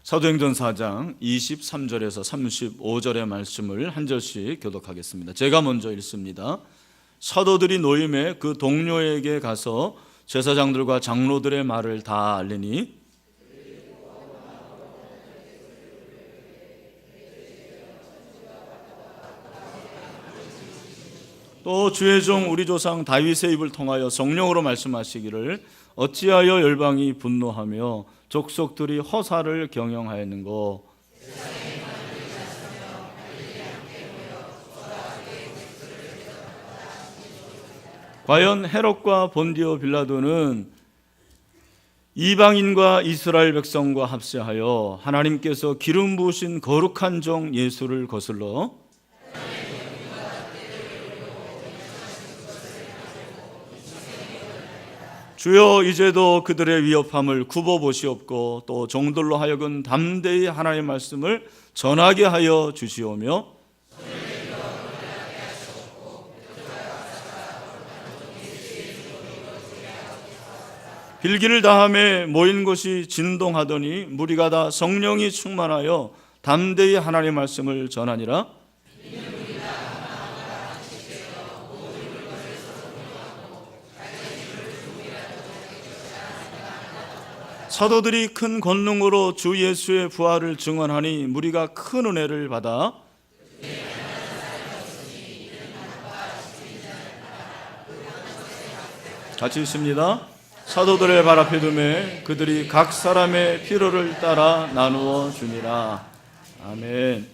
사도행전 4장 23절에서 35절의 말씀을 한 절씩 교독하겠습니다. 제가 먼저 읽습니다. 사도들이 노임에 그 동료에게 가서 제사장들과 장로들의 말을 다 알리니 또 주의 종 우리 조상 다윗의 입을 통하여 성령으로 말씀하시기를 어찌하여 열방이 분노하며 족속들이 허사를 경영하였는고. 과연 헤롯과 본디오 빌라도는 이방인과 이스라엘 백성과 합세하여 하나님께서 기름 부으신 거룩한 종 예수를 거슬러 주여 이제도 그들의 위협함을 굽어보시옵고 또 종들로 하여금 담대히 하나님의 말씀을 전하게 하여 주시오며 빌기를 다함에 모인 곳이 진동하더니 무리가 다 성령이 충만하여 담대히 하나님의 말씀을 전하니라. 사도들이 큰 권능으로 주 예수의 부활을 증언하니 무리가 큰 은혜를 받아 같이 읽습니다. 사도들의 발 앞에 두매 그들이 각 사람의 필요를 따라 나누어 주니라. 아멘.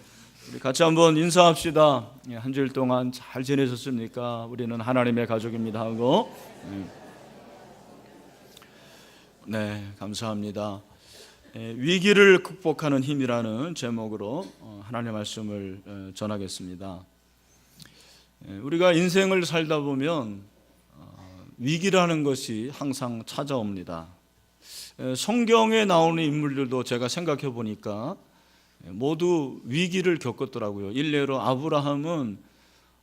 우리 같이 한번 인사합시다. 한 주일 동안 잘 지내셨습니까? 우리는 하나님의 가족입니다 하고. 네, 감사합니다. 위기를 극복하는 힘이라는 제목으로 하나님의 말씀을 전하겠습니다. 우리가 인생을 살다 보면 위기라는 것이 항상 찾아옵니다. 성경에 나오는 인물들도 제가 생각해 보니까 모두 위기를 겪었더라고요. 일례로 아브라함은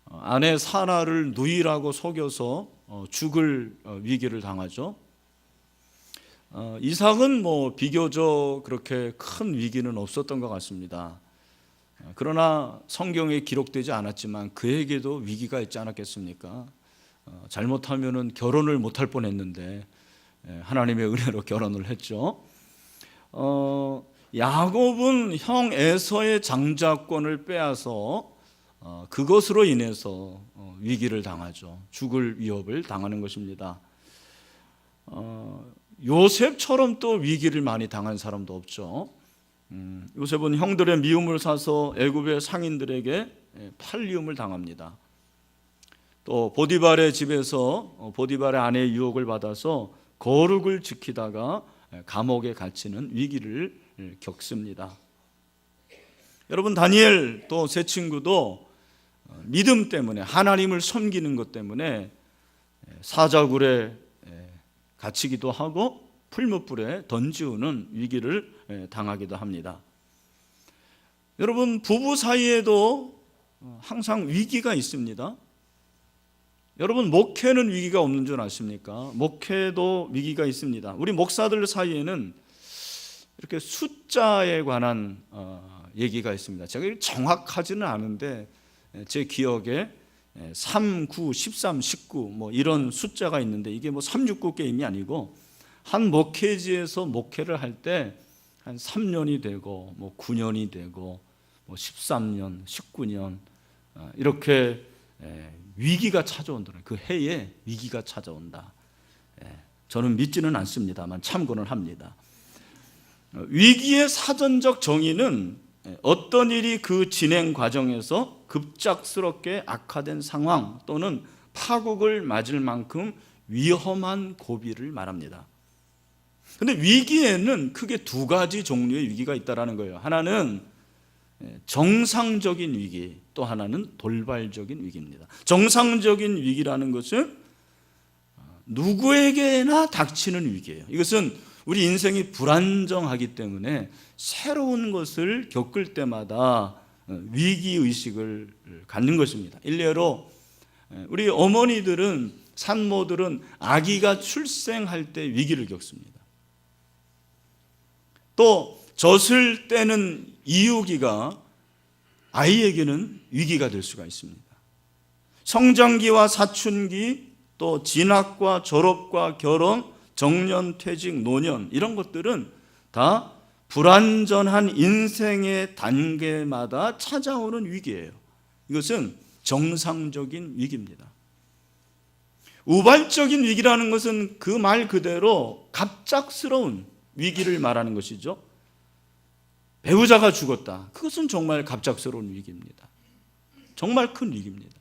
아내 사라를 누이라고 속여서 죽을 위기를 당하죠. 이삭은 비교적 그렇게 큰 위기는 없었던 것 같습니다. 그러나 성경에 기록되지 않았지만 그에게도 위기가 있지 않았겠습니까? 잘못하면은 결혼을 못할 뻔했는데 하나님의 은혜로 결혼을 했죠. 야곱은 형 에서의 장자권을 빼앗아 그것으로 인해서 위기를 당하죠. 죽을 위협을 당하는 것입니다. 요셉처럼 또 위기를 많이 당한 사람도 없죠. 요셉은 형들의 미움을 사서 애굽의 상인들에게 팔리움을 당합니다. 또 보디발의 집에서 보디발의 아내의 유혹을 받아서 거룩을 지키다가 감옥에 갇히는 위기를 겪습니다. 여러분, 다니엘 또 세 친구도 믿음 때문에 하나님을 섬기는 것 때문에 사자굴에 갇히기도 하고 풀무불에 던지우는 위기를 당하기도 합니다. 여러분, 부부 사이에도 항상 위기가 있습니다. 여러분, 목회는 위기가 없는 줄 아십니까? 목회도 위기가 있습니다. 우리 목사들 사이에는 이렇게 숫자에 관한 얘기가 있습니다. 제가 정확하지는 않은데 제 기억에 3, 9, 13, 19 이런 숫자가 있는데 이게 369 게임이 아니고 한 목회지에서 목회를 할 때 한 3년이 되고 9년이 되고 13년, 19년 이렇게 위기가 찾아온다. 그 해에 위기가 찾아온다. 저는 믿지는 않습니다만 참고는 합니다. 위기의 사전적 정의는 어떤 일이 그 진행 과정에서 급작스럽게 악화된 상황 또는 파국을 맞을 만큼 위험한 고비를 말합니다. 그런데 위기에는 크게 두 가지 종류의 위기가 있다는 거예요. 하나는 정상적인 위기, 또 하나는 돌발적인 위기입니다. 정상적인 위기라는 것은 누구에게나 닥치는 위기예요. 이것은 우리 인생이 불안정하기 때문에 새로운 것을 겪을 때마다 위기의식을 갖는 것입니다. 일례로 우리 어머니들은, 산모들은 아기가 출생할 때 위기를 겪습니다. 또 젖을 떼는 이유기가 아이에게는 위기가 될 수가 있습니다. 성장기와 사춘기, 또 진학과 졸업과 결혼, 정년, 퇴직, 노년, 이런 것들은 다 불완전한 인생의 단계마다 찾아오는 위기예요. 이것은 정상적인 위기입니다. 우발적인 위기라는 것은 그 말 그대로 갑작스러운 위기를 말하는 것이죠. 배우자가 죽었다. 그것은 정말 갑작스러운 위기입니다. 정말 큰 위기입니다.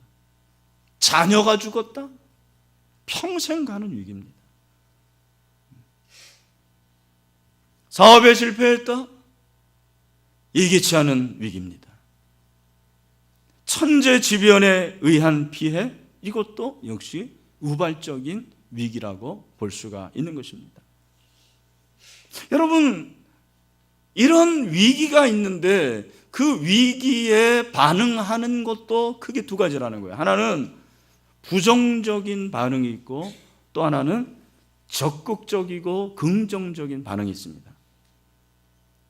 자녀가 죽었다. 평생 가는 위기입니다. 사업에 실패했다. 예기치 않은 위기입니다. 천재지변에 의한 피해, 이것도 역시 우발적인 위기라고 볼 수가 있는 것입니다. 여러분, 이런 위기가 있는데 그 위기에 반응하는 것도 크게 두 가지라는 거예요. 하나는 부정적인 반응이 있고, 또 하나는 적극적이고 긍정적인 반응이 있습니다.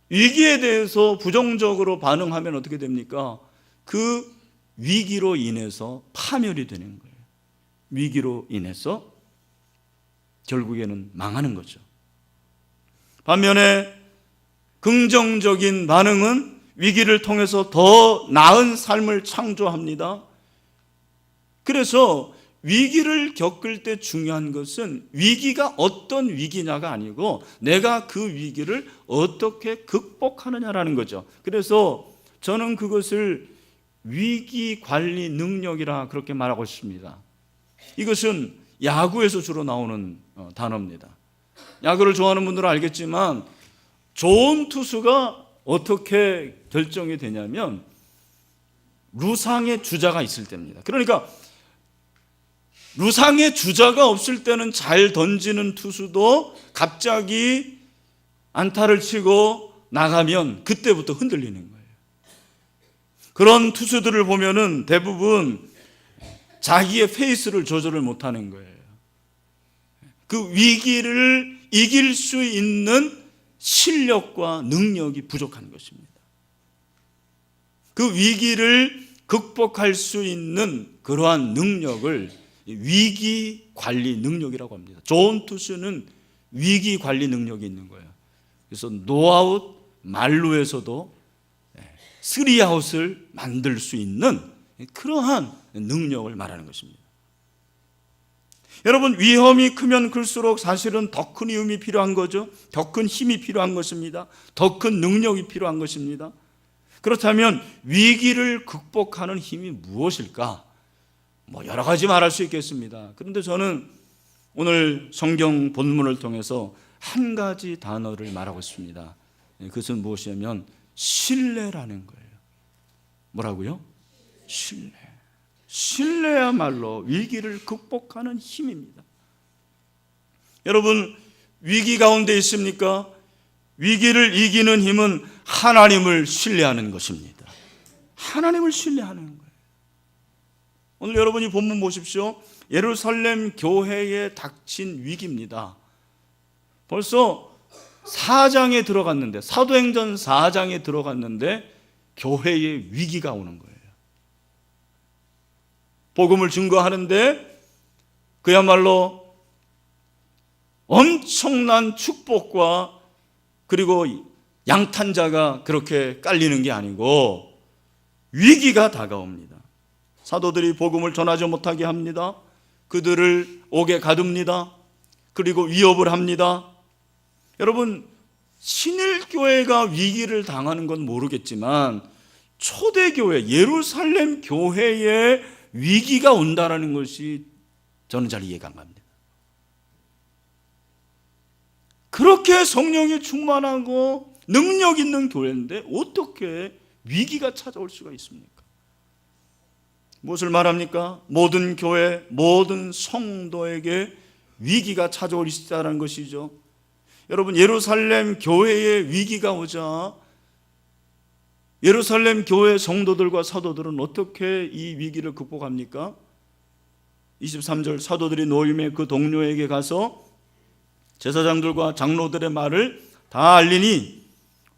위기에 대해서 부정적으로 반응하면 어떻게 됩니까? 그 위기로 인해서 파멸이 되는 거예요. 위기로 인해서 결국에는 망하는 거죠. 반면에 긍정적인 반응은 위기를 통해서 더 나은 삶을 창조합니다. 그래서 위기를 겪을 때 중요한 것은 위기가 어떤 위기냐가 아니고 내가 그 위기를 어떻게 극복하느냐라는 거죠. 그래서 저는 그것을 위기 관리 능력이라 그렇게 말하고 싶습니다. 이것은 야구에서 주로 나오는 단어입니다. 야구를 좋아하는 분들은 알겠지만 좋은 투수가 어떻게 결정이 되냐면 루상의 주자가 있을 때입니다. 그러니까 루상의 주자가 없을 때는 잘 던지는 투수도 갑자기 안타를 치고 나가면 그때부터 흔들리는 거예요. 그런 투수들을 보면은 대부분 자기의 페이스를 조절을 못하는 거예요. 그 위기를 이길 수 있는 실력과 능력이 부족한 것입니다. 그 위기를 극복할 수 있는 그러한 능력을 위기 관리 능력이라고 합니다. 좋은 투수는 위기 관리 능력이 있는 거예요. 그래서 노아웃 만루에서도 3아웃을 만들 수 있는 그러한 능력을 말하는 것입니다. 여러분, 위험이 크면 클수록 사실은 더 큰 위험이 필요한 거죠. 더 큰 힘이 필요한 것입니다. 더 큰 능력이 필요한 것입니다. 그렇다면 위기를 극복하는 힘이 무엇일까? 여러 가지 말할 수 있겠습니다. 그런데 저는 오늘 성경 본문을 통해서 한 가지 단어를 말하고 싶습니다. 그것은 무엇이냐면 신뢰라는 거예요. 뭐라고요? 신뢰. 신뢰야말로 위기를 극복하는 힘입니다. 여러분, 위기 가운데 있습니까? 위기를 이기는 힘은 하나님을 신뢰하는 것입니다. 하나님을 신뢰하는 거예요. 오늘 여러분이 본문 보십시오. 예루살렘 교회에 닥친 위기입니다. 벌써 4장에 들어갔는데, 사도행전 4장에 들어갔는데 교회에 위기가 오는 거예요. 복음을 증거하는데 그야말로 엄청난 축복과 그리고 양탄자가 그렇게 깔리는 게 아니고 위기가 다가옵니다. 사도들이 복음을 전하지 못하게 합니다. 그들을 옥에 가둡니다. 그리고 위협을 합니다. 여러분, 신일교회가 위기를 당하는 건 모르겠지만 초대교회, 예루살렘 교회에 위기가 온다는 것이 저는 잘 이해가 안 갑니다. 그렇게 성령이 충만하고 능력 있는 교회인데 어떻게 위기가 찾아올 수가 있습니까? 무엇을 말합니까? 모든 교회, 모든 성도에게 위기가 찾아올 수 있다는 것이죠. 여러분, 예루살렘 교회에 위기가 오자 예루살렘 교회 성도들과 사도들은 어떻게 이 위기를 극복합니까? 23절, 사도들이 노임의 그 동료에게 가서 제사장들과 장로들의 말을 다 알리니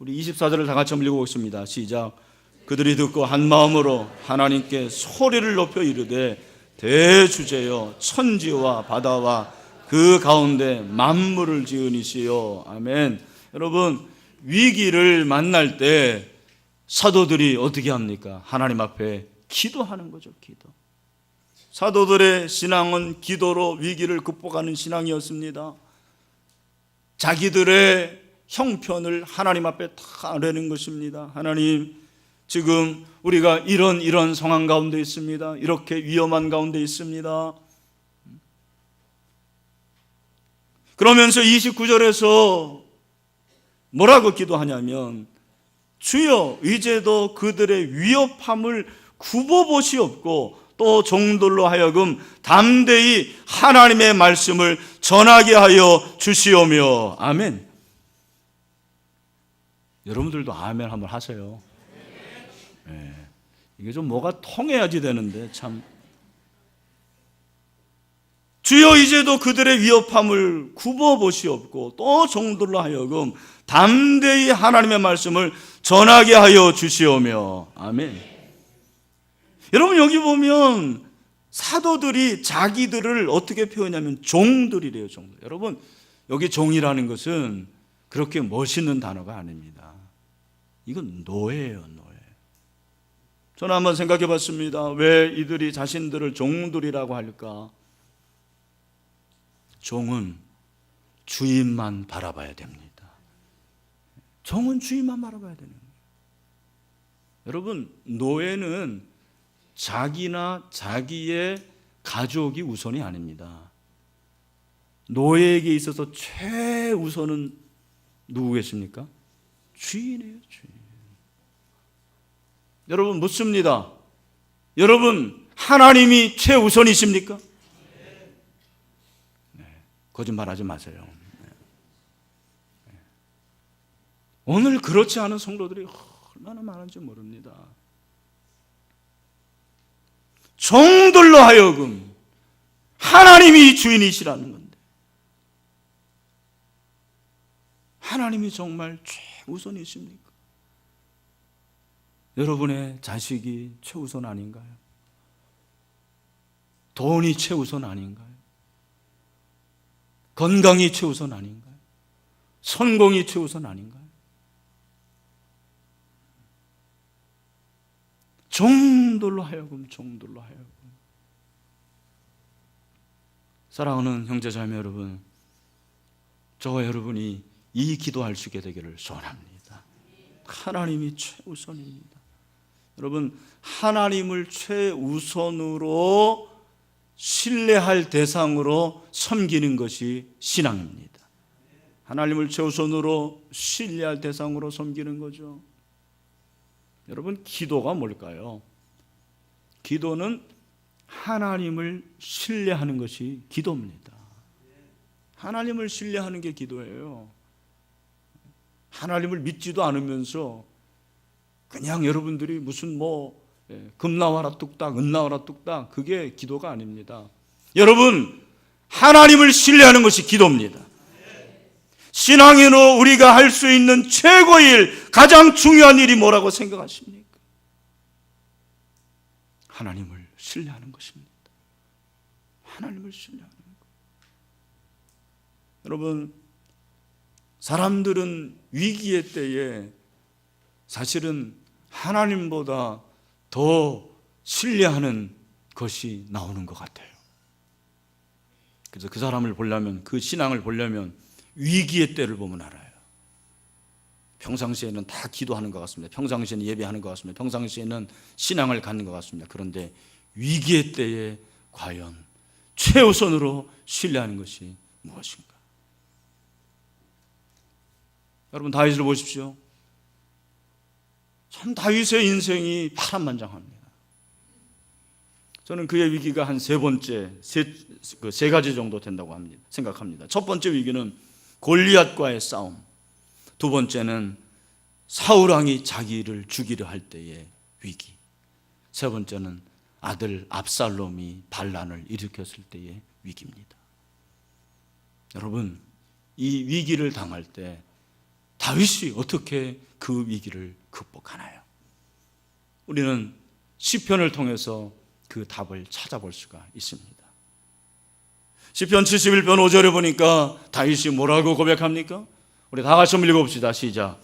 우리 24절을 다 같이 한번 읽어보겠습니다. 시작. 그들이 듣고 한 마음으로 하나님께 소리를 높여 이르되 대주제여 천지와 바다와 그 가운데 만물을 지으니시여. 아멘. 여러분, 위기를 만날 때 사도들이 어떻게 합니까? 하나님 앞에 기도하는 거죠. 기도. 사도들의 신앙은 기도로 위기를 극복하는 신앙이었습니다. 자기들의 형편을 하나님 앞에 다 내는 것입니다. 하나님, 지금 우리가 이런 상황 가운데 있습니다. 이렇게 위험한 가운데 있습니다. 그러면서 29절에서 뭐라고 기도하냐면 주여 이제도 그들의 위협함을 굽어보시옵고 또 종들로 하여금 담대히 하나님의 말씀을 전하게 하여 주시오며. 아멘. 여러분들도 아멘 한번 하세요. 네. 이게 좀 뭐가 통해야지 되는데 참. 주여 이제도 그들의 위협함을 굽어보시옵고 또 종들로 하여금 담대히 하나님의 말씀을 전하게 하여 주시오며. 아멘. 여러분, 여기 보면 사도들이 자기들을 어떻게 표현하냐면 종들이래요. 종들. 여러분, 여기 종이라는 것은 그렇게 멋있는 단어가 아닙니다. 이건 노예예요. 노예. 저는 한번 생각해 봤습니다. 왜 이들이 자신들을 종들이라고 할까? 종은 주인만 바라봐야 됩니다. 종은 주인만 바라봐야 되는 거예요. 여러분, 노예는 자기나 자기의 가족이 우선이 아닙니다. 노예에게 있어서 최우선은 누구겠습니까? 주인이에요. 주인. 여러분, 묻습니다. 여러분, 하나님이 최우선이십니까? 네, 거짓말하지 마세요. 네. 오늘 그렇지 않은 성도들이 얼마나 많은지 모릅니다. 종들로 하여금 하나님이 주인이시라는 건데, 하나님이 정말 최우선이십니까? 여러분의 자식이 최우선 아닌가요? 돈이 최우선 아닌가요? 건강이 최우선 아닌가요? 성공이 최우선 아닌가요? 종들로 하여금, 종들로 하여금. 사랑하는 형제자매 여러분, 저와 여러분이 이 기도할 수 있게 되기를 소원합니다. 하나님이 최우선입니다. 여러분, 하나님을 최우선으로 신뢰할 대상으로 섬기는 것이 신앙입니다. 하나님을 최우선으로 신뢰할 대상으로 섬기는 거죠. 여러분, 기도가 뭘까요? 기도는 하나님을 신뢰하는 것이 기도입니다. 하나님을 신뢰하는 게 기도예요. 하나님을 믿지도 않으면서 그냥 여러분들이 무슨 금 나와라 뚝딱, 은 나와라 뚝딱, 그게 기도가 아닙니다. 여러분, 하나님을 신뢰하는 것이 기도입니다. 신앙인으로 우리가 할 수 있는 최고의 일, 가장 중요한 일이 뭐라고 생각하십니까? 하나님을 신뢰하는 것입니다. 하나님을 신뢰하는 것. 여러분, 사람들은 위기의 때에 사실은 하나님보다 더 신뢰하는 것이 나오는 것 같아요. 그래서 그 사람을 보려면, 그 신앙을 보려면 위기의 때를 보면 알아요. 평상시에는 다 기도하는 것 같습니다. 평상시에는 예배하는 것 같습니다. 평상시에는 신앙을 갖는 것 같습니다. 그런데 위기의 때에 과연 최우선으로 신뢰하는 것이 무엇인가? 여러분, 다윗을 보십시오. 참 다윗의 인생이 파란만장합니다. 저는 그의 위기가 한 세 가지 정도 된다고 생각합니다. 첫 번째 위기는 골리앗과의 싸움, 두 번째는 사울왕이 자기를 죽이려 할 때의 위기, 세 번째는 아들 압살롬이 반란을 일으켰을 때의 위기입니다. 여러분, 이 위기를 당할 때 다윗이 어떻게 그 위기를 극복하나요? 우리는 시편을 통해서 그 답을 찾아볼 수가 있습니다. 시편 71편 5절에 보니까 다윗이 뭐라고 고백합니까? 우리 다 같이 한번 읽어봅시다. 시작.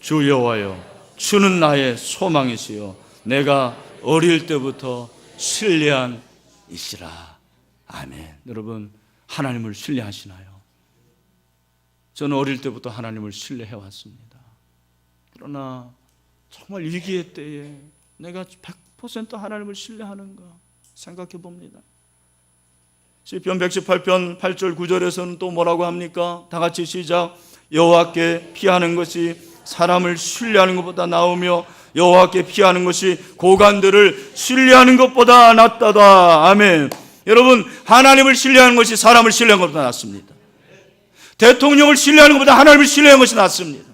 주 여호와여, 주는 나의 소망이시요 내가 어릴 때부터 신뢰한 이시라. 아멘. 여러분, 하나님을 신뢰하시나요? 저는 어릴 때부터 하나님을 신뢰해왔습니다. 그러나 정말 위기의 때에 내가 100% 하나님을 신뢰하는가 생각해 봅니다. 시편 118편 8절 9절에서는 또 뭐라고 합니까? 다 같이 시작. 여호와께 피하는 것이 사람을 신뢰하는 것보다 나으며 여호와께 피하는 것이 고관들을 신뢰하는 것보다 낫다다. 아멘. 여러분, 하나님을 신뢰하는 것이 사람을 신뢰하는 것보다 낫습니다. 대통령을 신뢰하는 것보다 하나님을 신뢰하는 것이 낫습니다.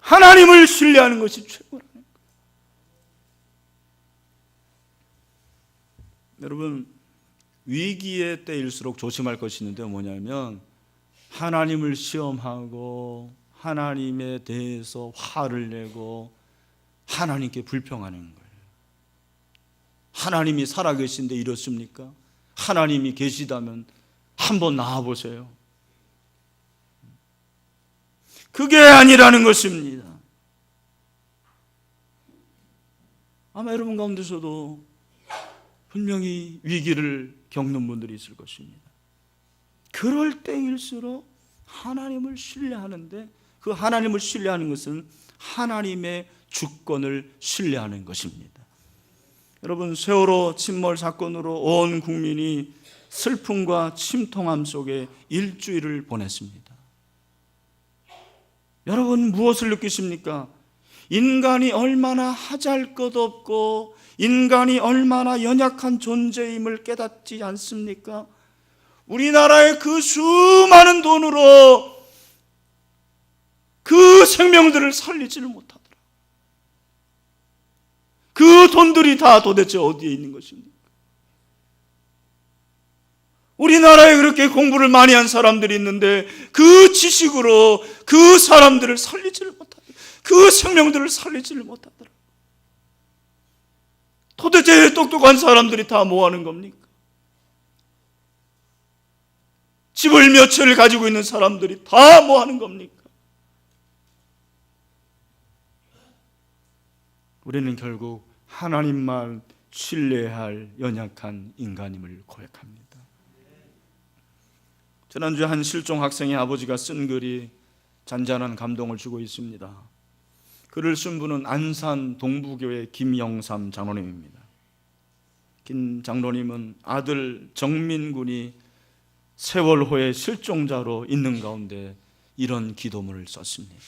하나님을 신뢰하는 것이 최고라는 거예요. 여러분, 위기의 때일수록 조심할 것이 있는데 뭐냐면 하나님을 시험하고 하나님에 대해서 화를 내고 하나님께 불평하는 거예요. 하나님이 살아계신데 이렇습니까? 하나님이 계시다면 한번 나와보세요. 그게 아니라는 것입니다. 아마 여러분 가운데서도 분명히 위기를 겪는 분들이 있을 것입니다. 그럴 때일수록 하나님을 신뢰하는데, 그 하나님을 신뢰하는 것은 하나님의 주권을 신뢰하는 것입니다. 여러분, 세월호 침몰 사건으로 온 국민이 슬픔과 침통함 속에 일주일을 보냈습니다. 여러분, 무엇을 느끼십니까? 인간이 얼마나 하잘 것 없고 인간이 얼마나 연약한 존재임을 깨닫지 않습니까? 우리나라의 그 수많은 돈으로 그 생명들을 살리지를 못하더라. 그 돈들이 다 도대체 어디에 있는 것입니까? 우리나라에 그렇게 공부를 많이 한 사람들이 있는데 그 지식으로 그 사람들을 살리지를 못하더라. 그 생명들을 살리지를 못하더라. 도대체 똑똑한 사람들이 다 뭐 하는 겁니까? 집을 몇 채를 가지고 있는 사람들이 다 뭐 하는 겁니까? 우리는 결국 하나님만 신뢰할 연약한 인간임을 고백합니다. 지난주에 한 실종 학생의 아버지가 쓴 글이 잔잔한 감동을 주고 있습니다. 글을 쓴 분은 안산 동부교회 김영삼 장로님입니다. 김 장로님은 아들 정민군이 세월호의 실종자로 있는 가운데 이런 기도문을 썼습니다.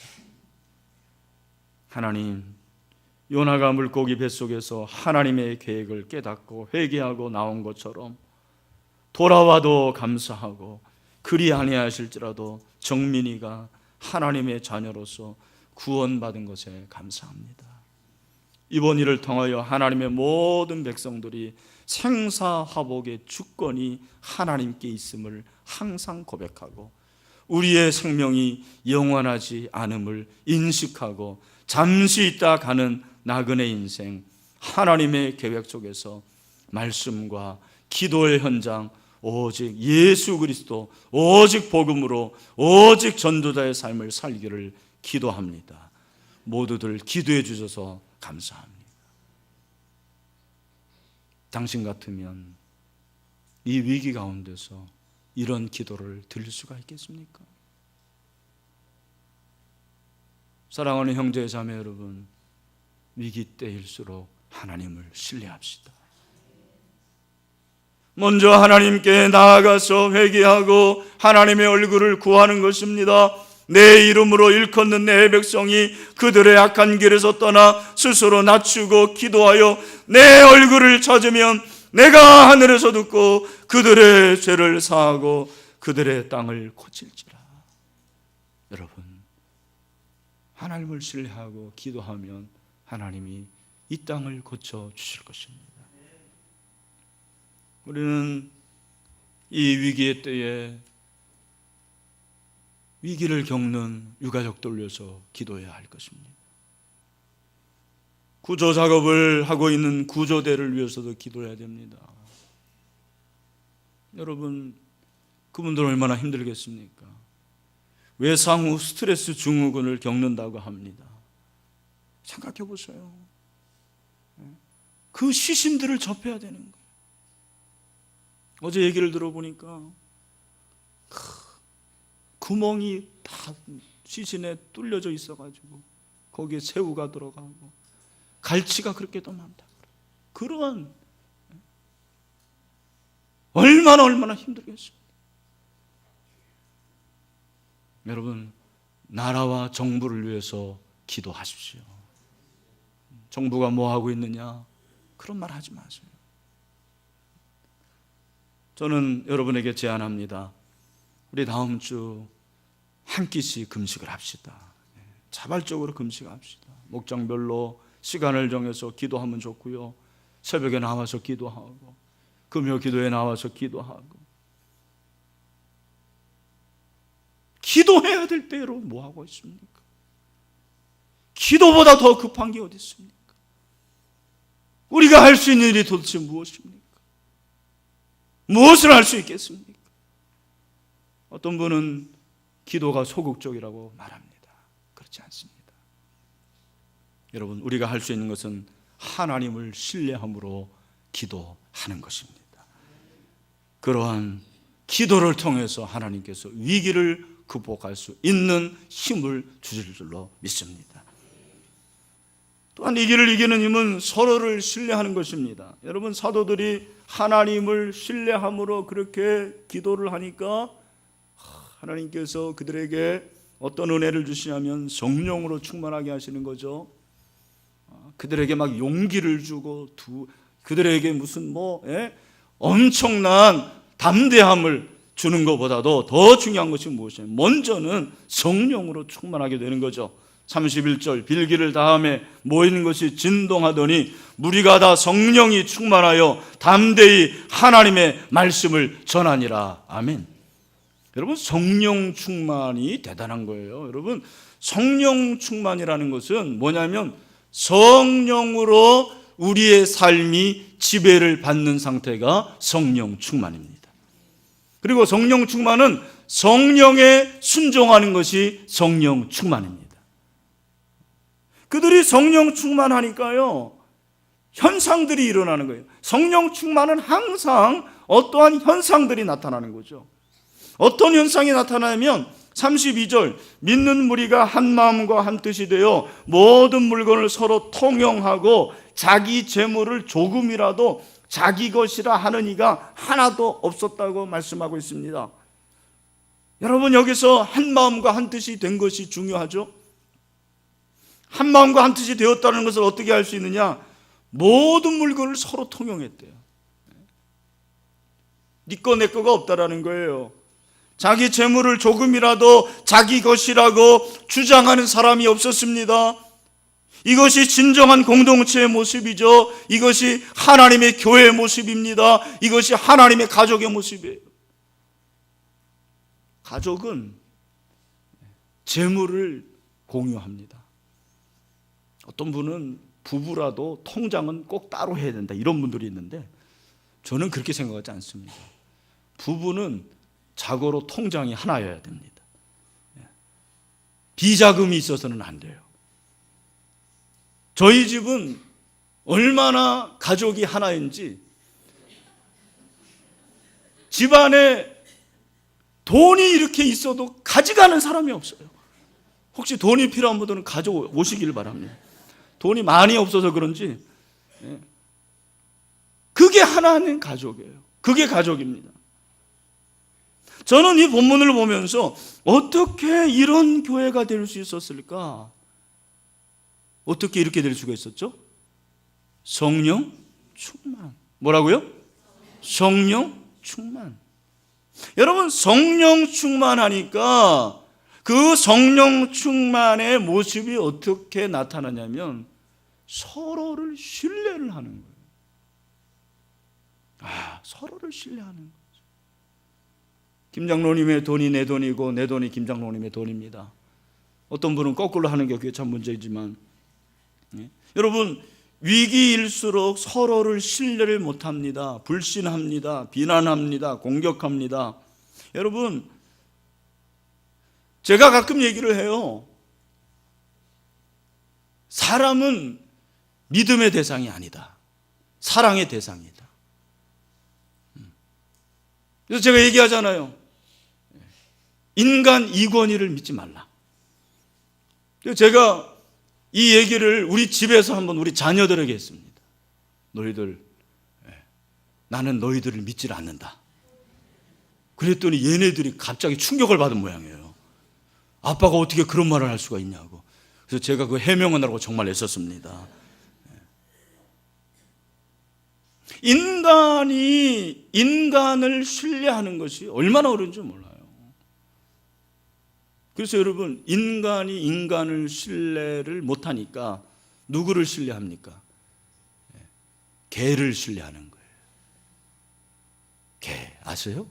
하나님, 요나가 물고기 뱃속에서 하나님의 계획을 깨닫고 회개하고 나온 것처럼 돌아와도 감사하고 그리 아니하실지라도 정민이가 하나님의 자녀로서 구원받은 것에 감사합니다. 이번 일을 통하여 하나님의 모든 백성들이 생사화복의 주권이 하나님께 있음을 항상 고백하고 우리의 생명이 영원하지 않음을 인식하고 잠시 있다 가는 나그네 인생, 하나님의 계획 속에서 말씀과 기도의 현장, 오직 예수 그리스도, 오직 복음으로, 오직 전도자의 삶을 살기를 기도합니다. 모두들 기도해 주셔서 감사합니다. 당신 같으면 이 위기 가운데서 이런 기도를 드릴 수가 있겠습니까? 사랑하는 형제 자매 여러분, 위기 때일수록 하나님을 신뢰합시다. 먼저 하나님께 나아가서 회개하고 하나님의 얼굴을 구하는 것입니다. 내 이름으로 일컫는 내 백성이 그들의 악한 길에서 떠나 스스로 낮추고 기도하여 내 얼굴을 찾으면 내가 하늘에서 듣고 그들의 죄를 사하고 그들의 땅을 고칠지라. 여러분, 하나님을 신뢰하고 기도하면 하나님이 이 땅을 고쳐 주실 것입니다. 우리는 이 위기의 때에 위기를 겪는 유가족들 위해서 기도해야 할 것입니다. 구조 작업을 하고 있는 구조대를 위해서도 기도해야 됩니다. 여러분, 그분들 얼마나 힘들겠습니까? 외상 후 스트레스 증후군을 겪는다고 합니다. 생각해 보세요. 그 시신들을 접해야 되는 거예요. 어제 얘기를 들어보니까 구멍이 다 시신에 뚫려져 있어가지고 거기에 새우가 들어가고 갈치가 그렇게 더 많다. 그런 얼마나 힘들겠습니까? 여러분, 나라와 정부를 위해서 기도하십시오. 정부가 뭐 하고 있느냐, 그런 말 하지 마세요. 저는 여러분에게 제안합니다. 우리 다음 주 한 끼씩 금식을 합시다. 자발적으로 금식합시다. 목장별로 시간을 정해서 기도하면 좋고요, 새벽에 나와서 기도하고 금요 기도에 나와서 기도하고. 기도해야 될 때로 뭐 하고 있습니까? 기도보다 더 급한 게 어디 있습니까? 우리가 할 수 있는 일이 도대체 무엇입니까? 무엇을 할 수 있겠습니까? 어떤 분은 기도가 소극적이라고 말합니다. 그렇지 않습니다. 여러분, 우리가 할 수 있는 것은 하나님을 신뢰함으로 기도하는 것입니다. 그러한 기도를 통해서 하나님께서 위기를 극복할 수 있는 힘을 주실 줄로 믿습니다. 또한 위기를 이기는 힘은 서로를 신뢰하는 것입니다. 여러분, 사도들이 하나님을 신뢰함으로 그렇게 기도를 하니까 하나님께서 그들에게 어떤 은혜를 주시냐면 성령으로 충만하게 하시는 거죠. 그들에게 막 용기를 주고 그들에게 무슨 엄청난 담대함을 주는 것보다도 더 중요한 것이 무엇이냐면 먼저는 성령으로 충만하게 되는 거죠. 31절, 빌기를 다음에 모이는 것이 진동하더니 무리가 다 성령이 충만하여 담대히 하나님의 말씀을 전하니라. 아멘. 여러분, 성령 충만이 대단한 거예요. 여러분, 성령 충만이라는 것은 뭐냐면 성령으로 우리의 삶이 지배를 받는 상태가 성령 충만입니다. 그리고 성령 충만은 성령에 순종하는 것이 성령 충만입니다. 그들이 성령 충만하니까요, 현상들이 일어나는 거예요. 성령 충만은 항상 어떠한 현상들이 나타나는 거죠. 어떤 현상이 나타나면 32절, 믿는 무리가 한 마음과 한 뜻이 되어 모든 물건을 서로 통용하고 자기 재물을 조금이라도 자기 것이라 하는 이가 하나도 없었다고 말씀하고 있습니다. 여러분, 여기서 한 마음과 한 뜻이 된 것이 중요하죠. 한 마음과 한 뜻이 되었다는 것을 어떻게 알 수 있느냐? 모든 물건을 서로 통용했대요. 네 거 내 거가 없다라는 거예요. 자기 재물을 조금이라도 자기 것이라고 주장하는 사람이 없었습니다. 이것이 진정한 공동체의 모습이죠. 이것이 하나님의 교회의 모습입니다. 이것이 하나님의 가족의 모습이에요. 가족은 재물을 공유합니다. 어떤 분은 부부라도 통장은 꼭 따로 해야 된다, 이런 분들이 있는데 저는 그렇게 생각하지 않습니다. 부부는 자고로 통장이 하나여야 됩니다. 비자금이 있어서는 안 돼요. 저희 집은 얼마나 가족이 하나인지 집안에 돈이 이렇게 있어도 가져가는 사람이 없어요. 혹시 돈이 필요한 분들은 가져오시길 바랍니다. 돈이 많이 없어서 그런지 그게 하나는 가족이에요. 그게 가족입니다. 저는 이 본문을 보면서 어떻게 이런 교회가 될 수 있었을까? 어떻게 이렇게 될 수가 있었죠? 성령 충만. 뭐라고요? 성령 충만. 여러분, 성령 충만하니까 그 성령 충만의 모습이 어떻게 나타나냐면 서로를 신뢰를 하는 거예요. 서로를 신뢰하는 거죠. 김장로님의 돈이 내 돈이고 내 돈이 김장로님의 돈입니다. 어떤 분은 거꾸로 하는 게 그게 참 문제이지만, 여러분, 위기일수록 서로를 신뢰를 못합니다. 불신합니다. 비난합니다. 공격합니다. 여러분, 제가 가끔 얘기를 해요. 사람은 믿음의 대상이 아니다. 사랑의 대상이다. 그래서 제가 얘기하잖아요. 인간 이권희를 믿지 말라. 그래서 제가 이 얘기를 우리 집에서 한번 우리 자녀들에게 했습니다. 나는 너희들을 믿질 않는다. 그랬더니 얘네들이 갑자기 충격을 받은 모양이에요. 아빠가 어떻게 그런 말을 할 수가 있냐고. 그래서 제가 그 해명하느라고 정말 애썼습니다. 인간이 인간을 신뢰하는 것이 얼마나 어려운지 몰라요. 그래서 여러분, 인간이 인간을 신뢰를 못하니까 누구를 신뢰합니까? 개를 신뢰하는 거예요. 개 아세요?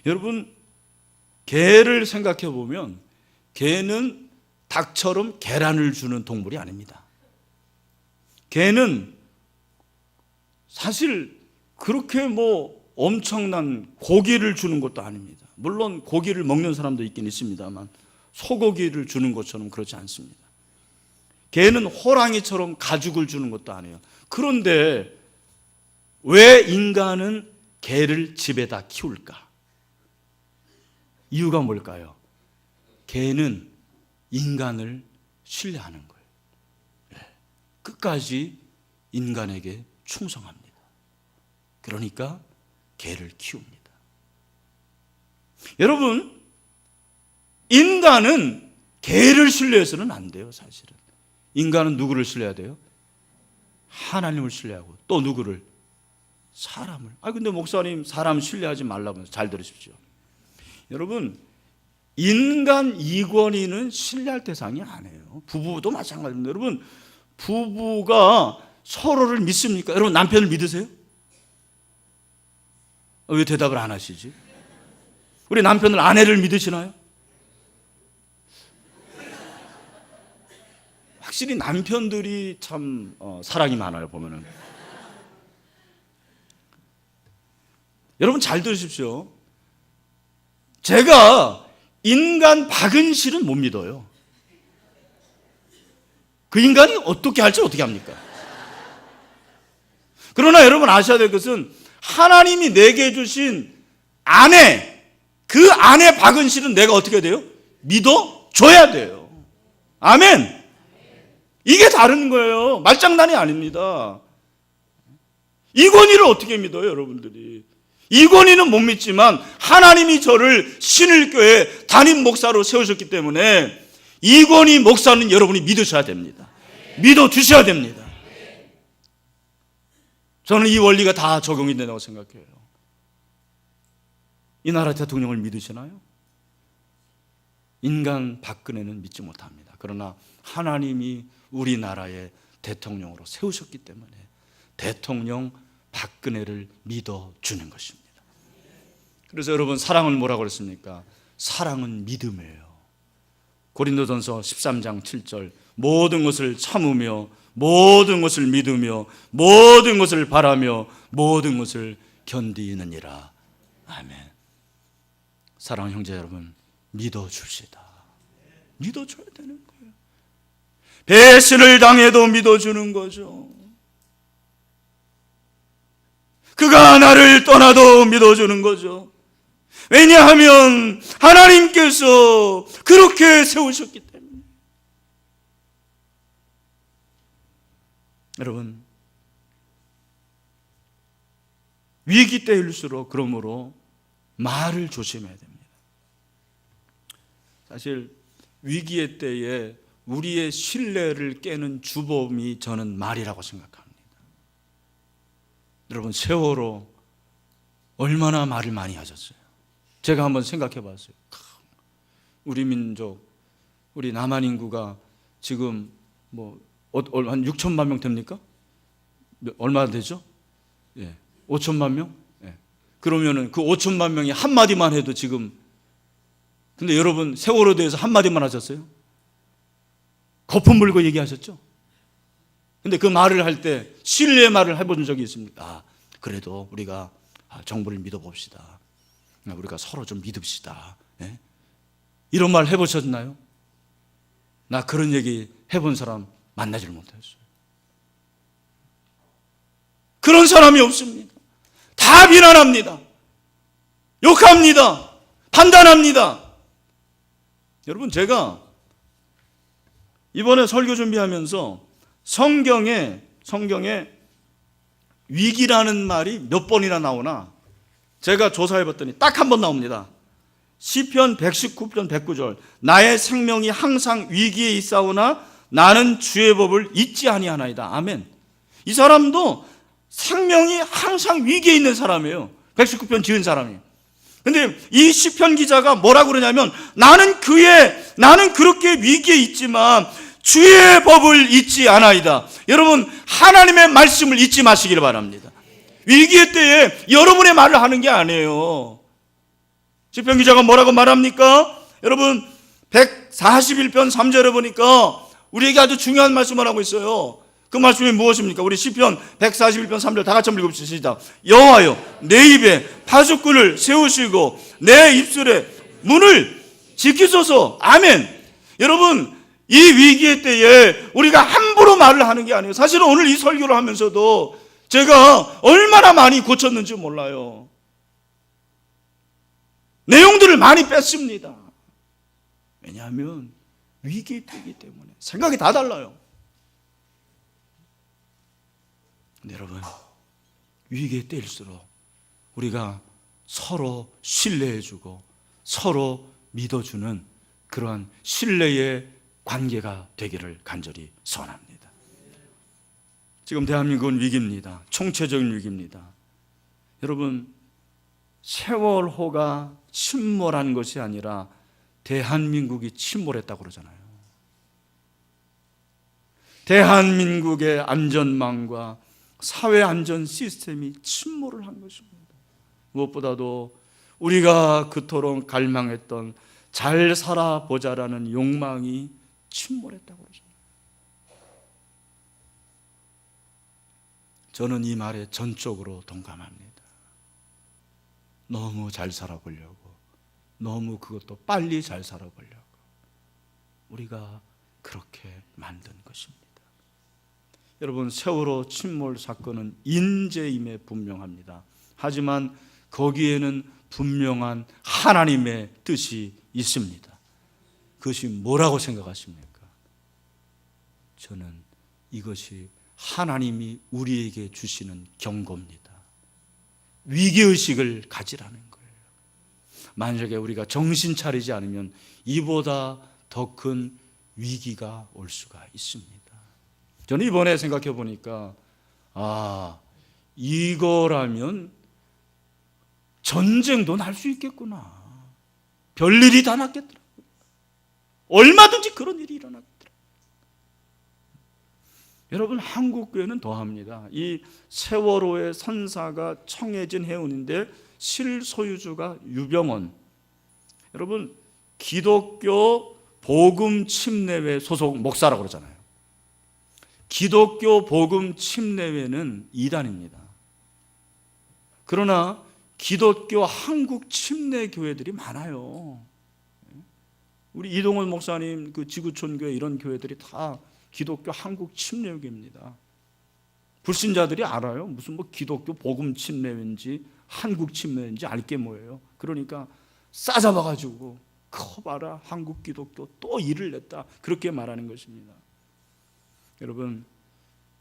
여러분, 개를 생각해 보면 개는 닭처럼 계란을 주는 동물이 아닙니다. 개는 사실 그렇게 엄청난 고기를 주는 것도 아닙니다. 물론 고기를 먹는 사람도 있긴 있습니다만 소고기를 주는 것처럼 그렇지 않습니다. 개는 호랑이처럼 가죽을 주는 것도 아니에요. 그런데 왜 인간은 개를 집에다 키울까? 이유가 뭘까요? 개는 인간을 신뢰하는 거예요. 끝까지 인간에게 충성합니다. 그러니까 개를 키웁니다. 여러분, 인간은 개를 신뢰해서는 안 돼요. 사실은 인간은 누구를 신뢰해야 돼요? 하나님을 신뢰하고 또 누구를? 사람을. 근데 목사님, 사람 신뢰하지 말라고. 잘 들으십시오. 여러분, 인간 이권희는 신뢰할 대상이 아니에요. 부부도 마찬가지입니다. 여러분, 부부가 서로를 믿습니까? 여러분, 남편을 믿으세요? 왜 대답을 안 하시지? 우리 남편들 아내를 믿으시나요? 확실히 남편들이 참 사랑이 많아요, 보면은. 여러분, 잘 들으십시오. 제가 인간 박은실은 못 믿어요. 그 인간이 어떻게 할지 어떻게 합니까? 그러나 여러분 아셔야 될 것은 하나님이 내게 주신 아내, 그 아내 박은실은 내가 어떻게 돼요? 믿어줘야 돼요. 아멘. 이게 다른 거예요. 말장난이 아닙니다. 이권희를 어떻게 믿어요, 여러분들이? 이권희는 못 믿지만 하나님이 저를 신일교회 담임 목사로 세우셨기 때문에 이권희 목사는 여러분이 믿으셔야 됩니다. 믿어주셔야 됩니다. 저는 이 원리가 다 적용이 된다고 생각해요. 이 나라 대통령을 믿으시나요? 인간 박근혜는 믿지 못합니다. 그러나 하나님이 우리나라의 대통령으로 세우셨기 때문에 대통령 박근혜를 믿어주는 것입니다. 그래서 여러분, 사랑은 뭐라고 그랬습니까? 사랑은 믿음이에요. 고린도전서 13장 7절, 모든 것을 참으며 모든 것을 믿으며 모든 것을 바라며 모든 것을 견디느니라. 아멘. 사랑하는 형제 여러분, 믿어줍시다. 믿어줘야 되는 거예요. 배신을 당해도 믿어주는 거죠. 그가 나를 떠나도 믿어주는 거죠. 왜냐하면 하나님께서 그렇게 세우셨기 때문에. 여러분, 위기 때일수록 그러므로 말을 조심해야 됩니다. 사실 위기의 때에 우리의 신뢰를 깨는 주범이 저는 말이라고 생각합니다. 여러분, 세월호 얼마나 말을 많이 하셨어요. 제가 한번 생각해 봤어요. 우리 민족, 우리 남한 인구가 지금 한 6천만 명 됩니까? 얼마 되죠? 5천만 명? 그러면은 그 5천만 명이 한마디만 해도 지금, 근데 여러분 세월호에 대해서 한마디만 하셨어요? 거품 물고 얘기하셨죠? 근데 그 말을 할 때 신뢰의 말을 해본 적이 있습니까? 그래도 우리가 정부를 믿어봅시다. 우리가 서로 좀 믿읍시다. 예? 이런 말 해보셨나요? 나 그런 얘기 해본 사람 만나질 못했어요. 그런 사람이 없습니다. 다 비난합니다. 욕합니다. 판단합니다. 여러분, 제가 이번에 설교 준비하면서 성경에 위기라는 말이 몇 번이나 나오나 제가 조사해 봤더니 딱 한 번 나옵니다. 시편 119편 109절. 나의 생명이 항상 위기에 있사오나 나는 주의 법을 잊지 아니하나이다. 아멘. 이 사람도 생명이 항상 위기에 있는 사람이에요. 119편 지은 사람이. 근데 이 시편 기자가 뭐라고 그러냐면 나는 그렇게 위기에 있지만 주의 법을 잊지 않아이다. 여러분, 하나님의 말씀을 잊지 마시기를 바랍니다. 위기의 때에 여러분의 말을 하는 게 아니에요. 시편 기자가 뭐라고 말합니까? 여러분, 141편 3절에 보니까 우리에게 아주 중요한 말씀을 하고 있어요. 그 말씀이 무엇입니까? 우리 시편 141편 3절 다 같이 한번 읽읍시다. 여호와여, 내 입에 파수꾼을 세우시고 내 입술에 문을 지키소서. 아멘. 여러분, 이 위기의 때에 우리가 함부로 말을 하는 게 아니에요. 사실은 오늘 이 설교를 하면서도 제가 얼마나 많이 고쳤는지 몰라요. 내용들을 많이 뺐습니다. 왜냐하면 위기의 때이기 때문에 생각이 다 달라요. 근데 여러분, 위기의 때일수록 우리가 서로 신뢰해주고 서로 믿어주는 그러한 신뢰의 관계가 되기를 간절히 소원합니다. 지금 대한민국은 위기입니다. 총체적인 위기입니다. 여러분, 세월호가 침몰한 것이 아니라 대한민국이 침몰했다고 그러잖아요. 대한민국의 안전망과 사회 안전 시스템이 침몰을 한 것입니다. 무엇보다도 우리가 그토록 갈망했던 잘 살아보자라는 욕망이 침몰했다고 그러잖아요. 저는 이 말에 전적으로 동감합니다. 너무 잘 살아보려고, 너무 그것도 빨리 잘 살아보려고 우리가 그렇게 만든 것입니다. 여러분, 세월호 침몰 사건은 인재임에 분명합니다. 하지만 거기에는 분명한 하나님의 뜻이 있습니다. 그것이 뭐라고 생각하십니까? 저는 이것이 하나님이 우리에게 주시는 경고입니다. 위기의식을 가지라는 거예요. 만약에 우리가 정신 차리지 않으면 이보다 더 큰 위기가 올 수가 있습니다. 저는 이번에 생각해 보니까 이거라면 전쟁도 날 수 있겠구나. 별일이 다 났겠더라고요. 얼마든지 그런 일이 일어났더라고요. 여러분, 한국교회는 더합니다. 이 세월호의 선사가 청해진 해운인데 실소유주가 유병원. 여러분, 기독교 복음 침례회 소속 목사라고 그러잖아요. 기독교 복음 침례회는 이단입니다. 그러나 기독교 한국 침례교회들이 많아요. 우리 이동원 목사님 그 지구촌 교회 이런 교회들이 다 기독교 한국 침례교회입니다. 불신자들이 알아요. 무슨 기독교 복음 침례회인지 한국 침례회인지 알 게 뭐예요. 그러니까 싸잡아가지고 커봐라, 한국 기독교 또 일을 냈다, 그렇게 말하는 것입니다. 여러분,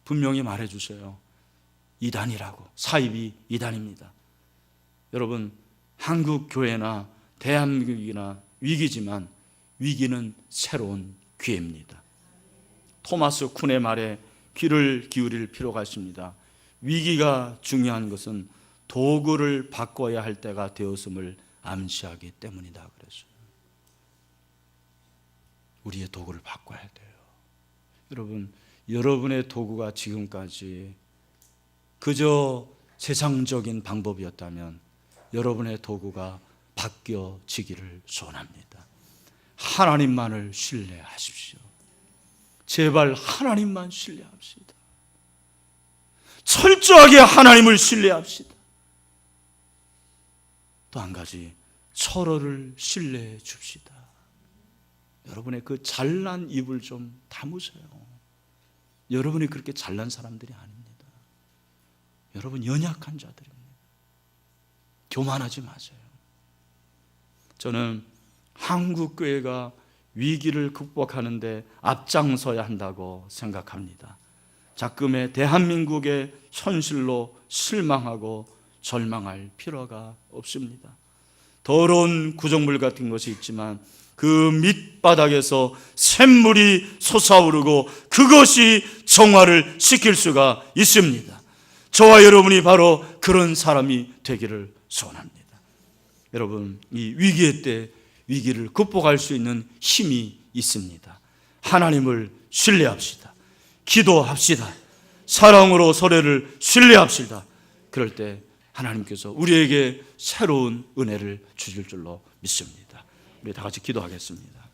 분명히 말해주세요. 이단이라고. 사입이 이단입니다. 여러분, 한국 교회나 대한민국이나 위기지만 위기는 새로운 기회입니다. 토마스 쿤의 말에 귀를 기울일 필요가 있습니다. 위기가 중요한 것은 도구를 바꿔야 할 때가 되었음을 암시하기 때문이다 그랬어요. 우리의 도구를 바꿔야 돼요. 여러분, 여러분의 도구가 지금까지 그저 세상적인 방법이었다면 여러분의 도구가 바뀌어지기를 소원합니다. 하나님만을 신뢰하십시오. 제발 하나님만 신뢰합시다. 철저하게 하나님을 신뢰합시다. 또 한 가지, 서로를 신뢰해 줍시다. 여러분의 그 잘난 입을 좀 다무세요. 여러분이 그렇게 잘난 사람들이 아닙니다. 여러분 연약한 자들입니다. 교만하지 마세요. 저는 한국 교회가 위기를 극복하는데 앞장서야 한다고 생각합니다. 자금의 대한민국의 현실로 실망하고 절망할 필요가 없습니다. 더러운 구정물 같은 것이 있지만 그 밑바닥에서 샘물이 솟아오르고 그것이 정화를 시킬 수가 있습니다. 저와 여러분이 바로 그런 사람이 되기를 소원합니다. 여러분, 이 위기의 때 위기를 극복할 수 있는 힘이 있습니다. 하나님을 신뢰합시다. 기도합시다. 사랑으로 서로를 신뢰합시다. 그럴 때 하나님께서 우리에게 새로운 은혜를 주실 줄로 믿습니다. 우리 다 같이 기도하겠습니다.